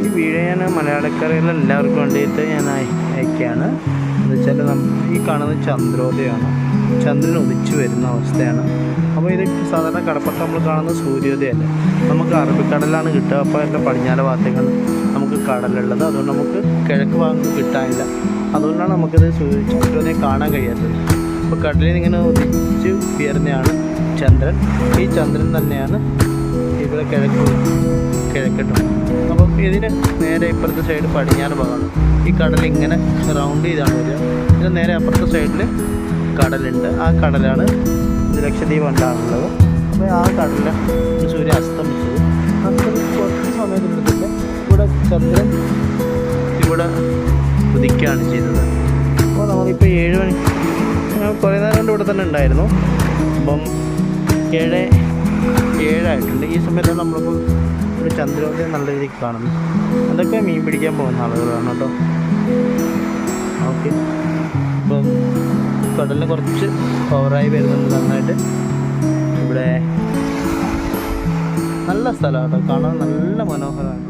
ഈ വീഡിയോ ഞാൻ മലയാളക്കരയിലെ എല്ലാവർക്കും വേണ്ടിയിട്ട് ഞാൻ അയക്കുകയാണ്. എന്ന് വെച്ചാൽ ഈ കാണുന്നത് ചന്ദ്രോദയമാണ്, ചന്ദ്രൻ ഉദിച്ചു വരുന്ന അവസ്ഥയാണ്. അപ്പോൾ ഇത് സാധാരണ കടപ്പുറത്ത് നമ്മൾ കാണുന്നത് സൂര്യോദയമല്ല, നമുക്ക് അറബിക്കടലാണ് കിട്ടുക. അപ്പോൾ എൻ്റെ പടിഞ്ഞാറ് ഭാഗത്തേക്കാണ് നമുക്ക് കടലുള്ളത്, അതുകൊണ്ട് നമുക്ക് കിഴക്ക് ഭാഗത്ത് കിട്ടാനില്ല. അതുകൊണ്ടാണ് നമുക്കിത് ചന്ദ്രോദയം കാണാൻ കഴിയാത്തത്. അപ്പോൾ കടലിൽ ഇങ്ങനെ ഉദിച്ച് ഉയർന്നതാണ് ചന്ദ്രൻ. ഈ ചന്ദ്രൻ തന്നെയാണ് ഇവിടെ കിഴക്കിട്ടും. അപ്പം ഇതിന് നേരെ ഇപ്പുറത്തെ സൈഡ് പടിഞ്ഞാറ് ഭാഗമാണ്. ഈ കടൽ ഇങ്ങനെ റൗണ്ട് ചെയ്താണ് വരിക. ഇത് നേരെ അപ്പുറത്തെ സൈഡിൽ കടലുണ്ട്. ആ കടലാണ് ലക്ഷദ്വീപ് ഉണ്ടാകുന്നത്. അപ്പോൾ ആ കടലിൽ സൂര്യൻ അസ്തമിച്ചത് കുറച്ച് സമയത്തിനെടുത്തില്ല ഇവിടെ ചന്ദ്രൻ ഇവിടെ ഉദിക്കുകയാണ് ചെയ്തത്. അപ്പോൾ നമ്മളിപ്പോൾ 7 മണി കുറേ നേരം കൊണ്ട് ഇവിടെ തന്നെ ഉണ്ടായിരുന്നു. അപ്പം 7:07 ഈ സമയത്താണ് നമ്മളിപ്പോൾ ഒരു ചന്ദ്രോദയം നല്ല രീതിക്ക് കാണുന്നു. അതൊക്കെ മീൻ പിടിക്കാൻ പോകുന്ന ആളുകളാണ് കേട്ടോ. ഓക്കെ, ഇപ്പം കടലിൽ കുറച്ച് ഓവറായി വരുന്നുണ്ട് നന്നായിട്ട്. ഇവിടെ നല്ല സ്ഥലമാണ് കേട്ടോ, കാണാൻ നല്ല മനോഹരമാണ്.